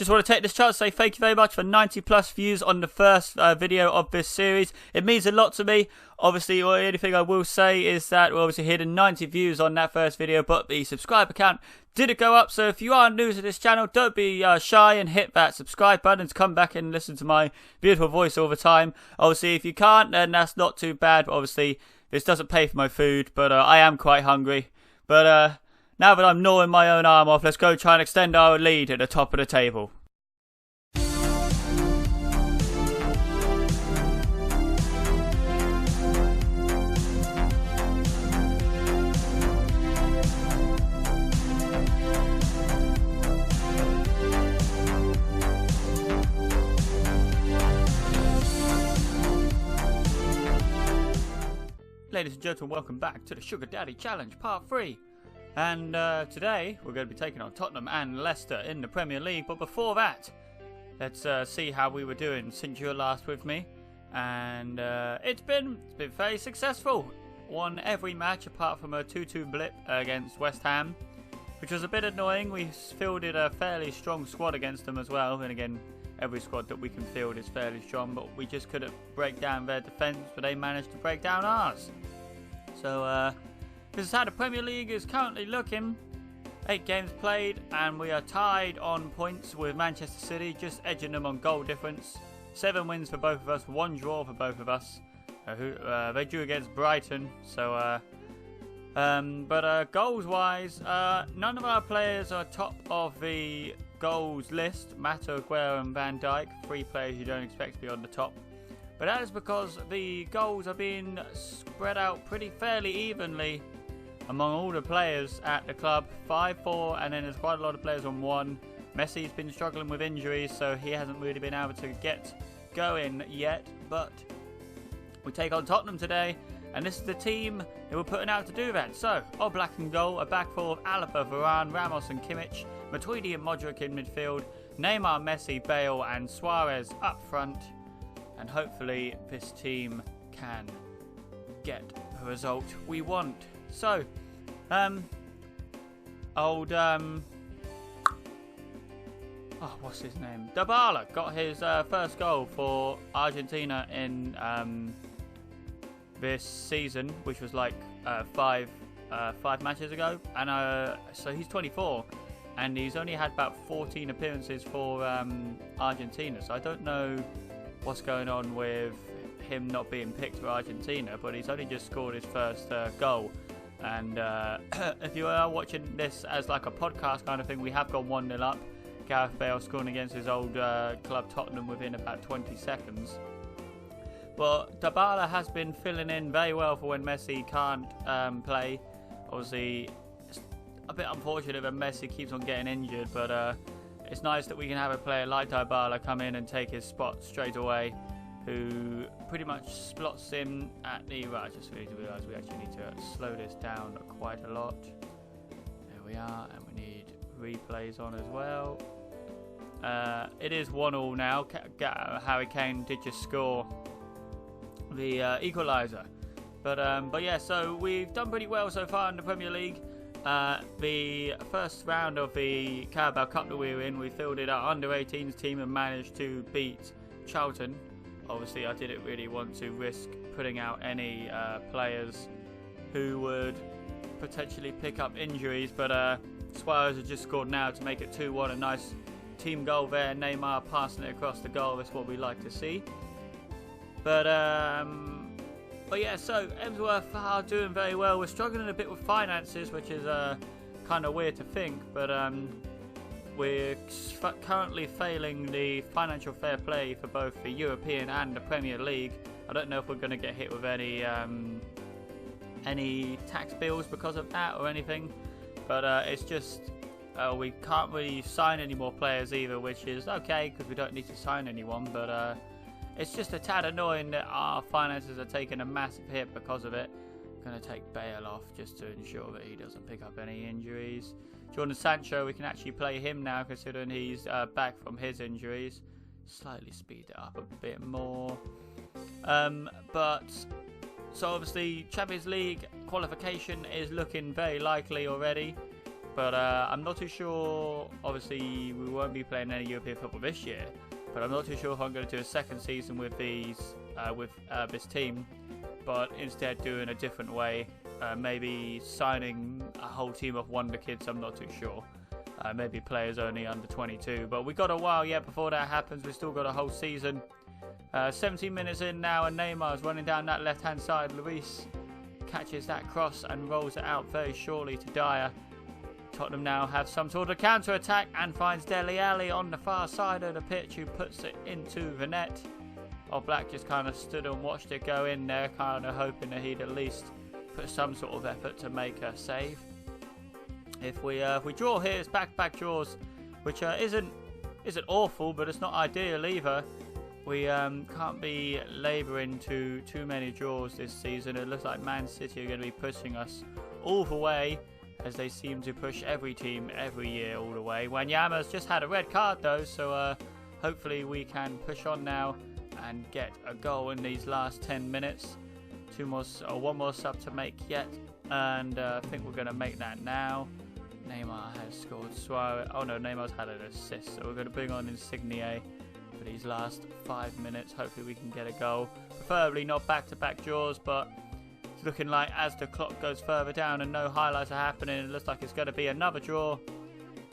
just want to take this chance to say thank you very much for 90 plus views on the first video of this series. It means a lot to me. Obviously, the only thing I will say is that we're obviously hitting 90 views on that first video, but the subscriber count didn't go up. So if you are new to this channel, don't be shy and hit that subscribe button to come back and listen to my beautiful voice all the time. Obviously, if you can't, then that's not too bad. But obviously, this doesn't pay for my food, but I am quite hungry. But now that I'm gnawing my own arm off, let's go try and extend our lead at the top of the table. Ladies and gentlemen, welcome back to the Sugar Daddy Challenge Part 3. And today, we're going to be taking on Tottenham and Leicester in the Premier League. But before that, let's see how we were doing since you were last with me. And it's been very successful. Won every match apart from a 2-2 blip against West Ham, which was a bit annoying. We fielded a fairly strong squad against them as well. And again, every squad that we can field is fairly strong, but we just couldn't break down their defence, but they managed to break down ours. So, this is how the Premier League is currently looking. 8 games played, and we are tied on points with Manchester City, just edging them on goal difference. 7 wins for both of us, 1 draw for both of us. They drew against Brighton, so, but goals-wise, none of our players are top of the goals list. Mato, Aguero and Van Dijk, 3 players you don't expect to be on the top. But that is because the goals are being spread out pretty fairly evenly among all the players at the club. 5-4, and then there's quite a lot of players on 1. Messi's been struggling with injuries, so he hasn't really been able to get going yet. But we take on Tottenham today, and this is the team that we're putting out to do that. So, Oblak in goal, a back four of Alaba, Varane, Ramos and Kimmich, Matuidi and Modric in midfield, Neymar, Messi, Bale and Suarez up front. And hopefully this team can get the result we want. So, what's his name? Dybala got his first goal for Argentina in this season, which was like 5 matches ago. And so he's 24, and he's only had about 14 appearances for Argentina. So I don't know what's going on with him not being picked for Argentina, but he's only just scored his first goal. And if you are watching this as like a podcast kind of thing, we have gone 1-0 up. Gareth Bale scoring against his old club Tottenham within about 20 seconds. But Dybala has been filling in very well for when Messi can't play. Obviously, it's a bit unfortunate that Messi keeps on getting injured, but it's nice that we can have a player like Dybala come in and take his spot straight away, who pretty much slots him at the... Right, I just realised we actually need to slow this down quite a lot. There we are, and we need replays on as well. It is 1-1 now. Harry Kane did just score the equaliser. But yeah, so we've done pretty well so far in the Premier League. The first round of the Carabao Cup that we were in, we fielded our under-18s team and managed to beat Charlton. Obviously, I didn't really want to risk putting out any players who would potentially pick up injuries, but Suarez has just scored now to make it 2-1. A nice team goal there. Neymar passing it across the goal. That's what we like to see. But yeah, so Emsworth are doing very well. We're struggling a bit with finances, which is kind of weird to think, but we're currently failing the financial fair play for both the European and the Premier League. I don't know if we're going to get hit with any tax bills because of that or anything, but it's just we can't really sign any more players either, which is okay because we don't need to sign anyone, but it's just a tad annoying that our finances are taking a massive hit because of it. I'm going to take Bale off just to ensure that he doesn't pick up any injuries. Jordan Sancho, we can actually play him now considering he's back from his injuries. Slightly speed it up a bit more. But so obviously Champions League qualification is looking very likely already. but I'm not too sure. Obviously, we won't be playing any European football this year, but I'm not too sure if I'm going to do a second season with this team, but instead doing a different way. Maybe signing a whole team of wonder kids. I'm not too sure. Maybe players only under 22. But we got a while yet before that happens. We've still got a whole season. 17 minutes in now, and Neymar's running down that left-hand side. Luis catches that cross and rolls it out very shortly to Dyer. Tottenham now have some sort of counter-attack and finds Dele Alli on the far side of the pitch, who puts it into the net. Black just kind of stood and watched it go in there, kind of hoping that he'd at least put some sort of effort to make a save. If we draw here, it's back-to-back draws, which isn't awful, but it's not ideal either. We can't be labouring to too many draws this season. It looks like Man City are going to be pushing us all the way, as they seem to push every team every year all the way. Wanyama's just had a red card though, so hopefully we can push on now and get a goal in these last 10 minutes. One more sub to make yet, and I think we're going to make that now. Neymar has scored. Neymar's had an assist, so we're going to bring on Insigne for these last 5 minutes. Hopefully we can get a goal. Preferably not back-to-back draws, but it's looking like as the clock goes further down and no highlights are happening, it looks like it's going to be another draw.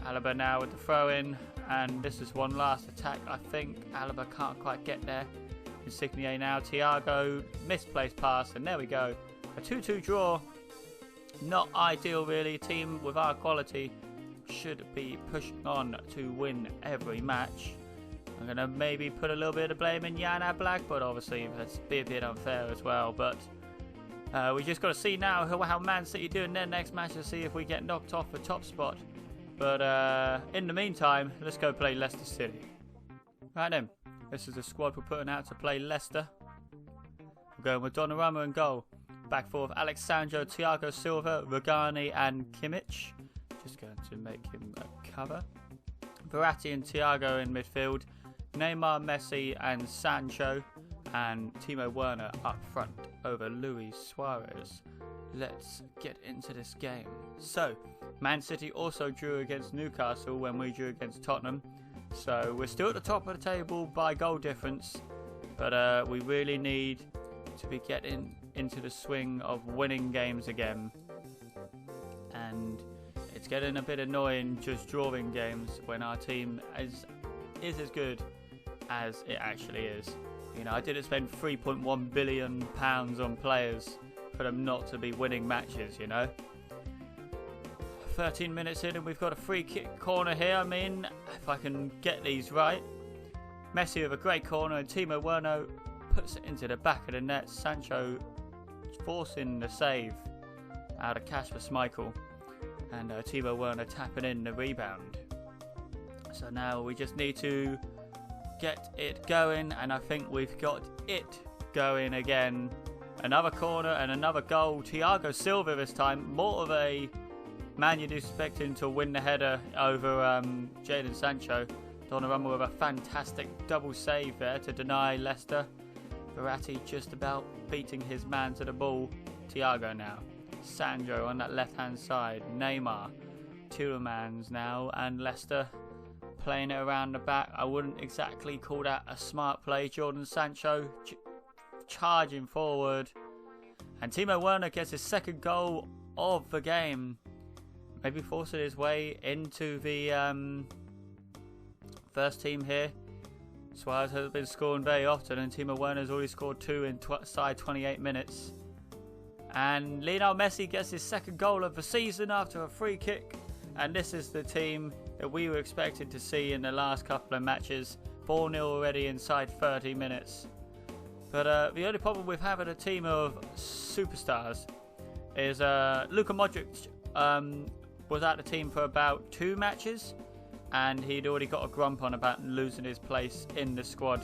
Alaba now with the throw-in, and this is one last attack. I think Alaba can't quite get there. Insigne now, Thiago, misplaced pass, and there we go. A 2-2 draw. Not ideal really. Team with our quality should be pushing on to win every match. I'm going to maybe put a little bit of blame in Jan Black, but obviously that's a bit unfair as well. But we just got to see now how Man City do in their next match to see if we get knocked off the top spot. But in the meantime, let's go play Leicester City. Right then. This is the squad we're putting out to play Leicester. We're going with Donnarumma in goal. Back four of Alexandro, Thiago Silva, Rugani and Kimmich. Just going to make him a cover. Verratti and Thiago in midfield. Neymar, Messi and Sancho. And Timo Werner up front over Luis Suarez. Let's get into this game. So, Man City also drew against Newcastle when we drew against Tottenham. So we're still at the top of the table by goal difference, but we really need to be getting into the swing of winning games again. And it's getting a bit annoying just drawing games when our team is as good as it actually is. You know, I didn't spend £3.1 billion on players for them not to be winning matches, you know. 13 minutes in and we've got a free kick corner here. I mean, if I can get these right. Messi with a great corner and Timo Werner puts it into the back of the net. Sancho forcing the save out of Kasper Schmeichel. And Timo Werner tapping in the rebound. So now we just need to get it going, and I think we've got it going again. Another corner and another goal. Thiago Silva this time. More of a man you'd expect him to win the header over Jadon Sancho. Donnarumma with a fantastic double save there to deny Leicester. Verratti just about beating his man to the ball. Thiago now. Sandro on that left-hand side. Neymar. Tielemans now. And Leicester playing it around the back. I wouldn't exactly call that a smart play. Jadon Sancho charging forward. And Timo Werner gets his second goal of the game. Maybe forcing his way into the first team here. Suarez has been scoring very often, and Timo Werner's already scored 2 inside 28 minutes. And Lionel Messi gets his second goal of the season after a free kick. And this is the team that we were expected to see in the last couple of matches. 4-0 already inside 30 minutes. But the only problem with having a team of superstars is Luka Modric was at the team for about 2 matches, and he'd already got a grump on about losing his place in the squad.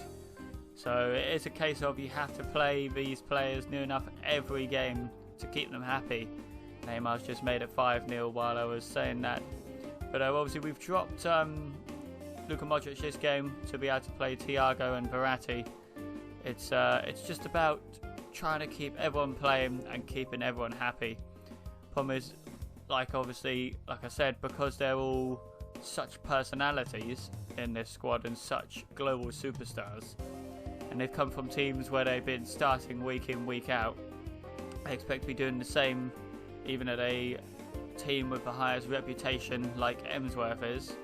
So it is a case of you have to play these players near enough every game to keep them happy. Neymar's just made it 5-0 while I was saying that. But obviously we've dropped Luka Modric this game to be able to play Thiago and Verratti. It's just about trying to keep everyone playing and keeping everyone happy. Problem is, like obviously, like I said, because they're all such personalities in this squad and such global superstars, and they've come from teams where they've been starting week in, week out, I expect to be doing the same even at a team with the highest reputation like Emsworth is.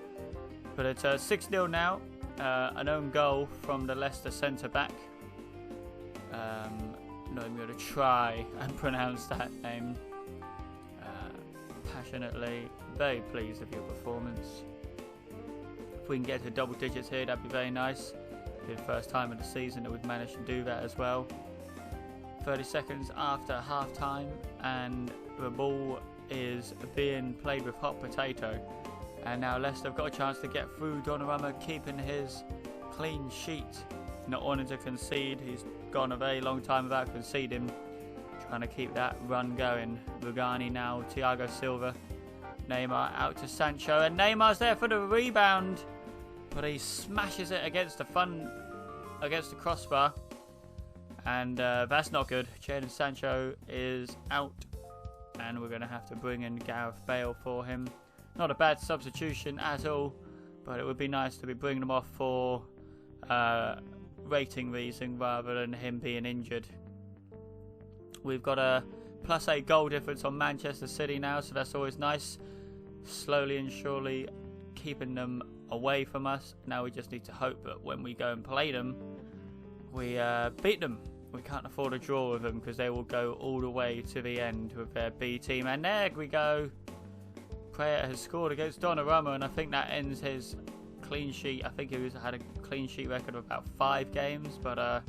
But it's 6-0 now, an own goal from the Leicester centre-back. Not even going to try and pronounce that name. Passionately, very pleased with your performance. If we can get to double digits here, that'd be very nice. It'd be the first time of the season that we've managed to do that as well. 30 seconds after half time, and the ball is being played with hot potato. And now Leicester have got a chance to get through. Donnarumma keeping his clean sheet, not wanting to concede. He's gone a very long time without conceding, trying to keep that run going. Rugani now, Thiago Silva, Neymar out to Sancho, and Neymar's there for the rebound, but he smashes it against the crossbar, and that's not good. Jadon Sancho is out, and we're going to have to bring in Gareth Bale for him. Not a bad substitution at all, but it would be nice to be bringing him off for rating reason rather than him being injured. We've got a +8 goal difference on Manchester City now, so that's always nice. Slowly and surely keeping them away from us. Now we just need to hope that when we go and play them, we beat them. We can't afford a draw with them because they will go all the way to the end with their B team. And there we go. Prayer has scored against Donnarumma, and I think that ends his clean sheet. I think he had a clean sheet record of about 5 games, but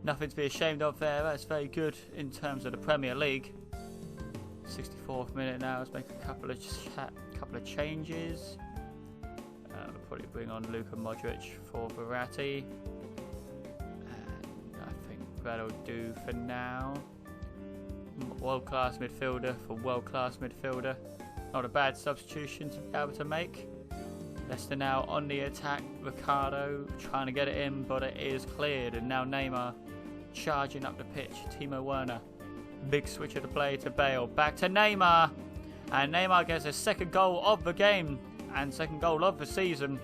nothing to be ashamed of there. That's very good in terms of the Premier League. 64th minute now. Let's make a couple of changes. We'll probably bring on Luka Modric for Verratti, and I think that'll do for now. World-class midfielder for world-class midfielder. Not a bad substitution to be able to make. Leicester now on the attack. Ricardo trying to get it in, but it is cleared. And now Neymar charging up the pitch. Timo Werner. Big switch of the play to Bale. Back to Neymar. And Neymar gets his second goal of the game. And second goal of the season.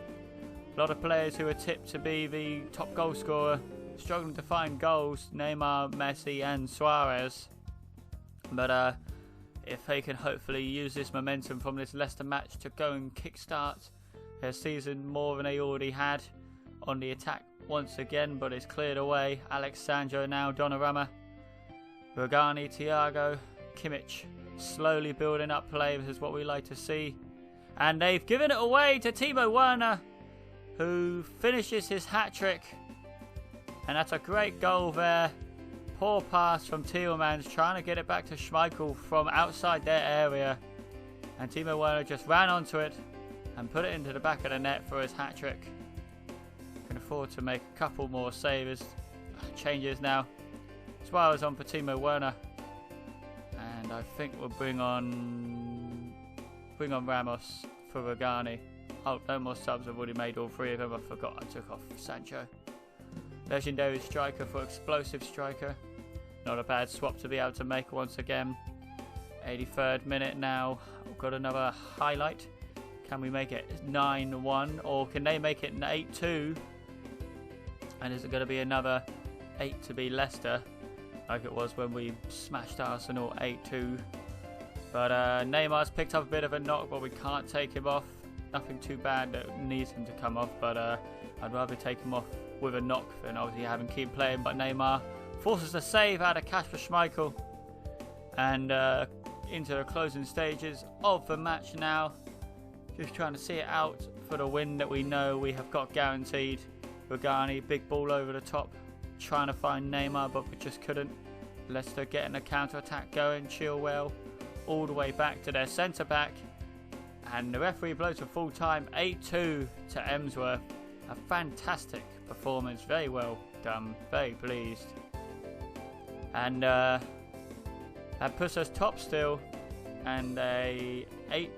A lot of players who are tipped to be the top goal scorer struggling to find goals. Neymar, Messi and Suarez. But if they can hopefully use this momentum from this Leicester match to go and kickstart their season more than they already had, on the attack once again, but it's cleared away. Alex Sandro now, Donnarumma, Rugani, Thiago, Kimmich, slowly building up play. This is what we like to see. And they've given it away to Timo Werner, who finishes his hat-trick. And that's a great goal there. Poor pass from Tielemans, trying to get it back to Schmeichel from outside their area. And Timo Werner just ran onto it and put it into the back of the net for his hat-trick. Can afford to make a couple more saves. Changes now. Suarez on for Timo Werner. And I think we'll bring on Ramos for Rugani. Oh, no more subs. I've already made all 3 of them. I forgot I took off Sancho. Legendary striker for explosive striker. Not a bad swap to be able to make once again. 83rd minute now. We've got another highlight. Can we make it 9-1 or can they make it 8-2? And is it going to be another 8 to be Leicester like it was when we smashed Arsenal 8-2? But Neymar's picked up a bit of a knock, but we can't take him off. Nothing too bad that needs him to come off, but I'd rather take him off with a knock than obviously having keep playing. But Neymar forces a save out of Kasper Schmeichel, and into the closing stages of the match now. Just trying to see it out for the win that we know we have got guaranteed. Rugani, big ball over the top, trying to find Neymar, but we just couldn't. Leicester getting a counter-attack going. Chilwell all the way back to their centre-back. And the referee blows for full time, 8-2 to Emsworth. A fantastic performance, very well done, very pleased. And that puts us top still, and a 8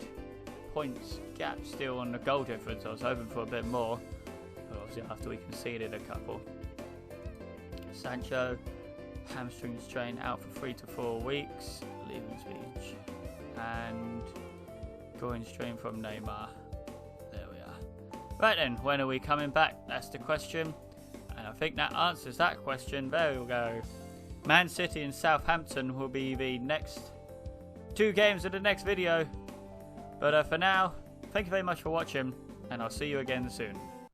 points gap still on the goal difference. I was hoping for a bit more, but obviously after we conceded a couple. Sancho, hamstring strain, out for 3 to 4 weeks. Leaving speech. and going stream from Neymar. There we are. Right then, when are we coming back? That's the question. And I think that answers that question. There we go. Man City and Southampton will be the next 2 games of the next video. But for now, thank you very much for watching, and I'll see you again soon.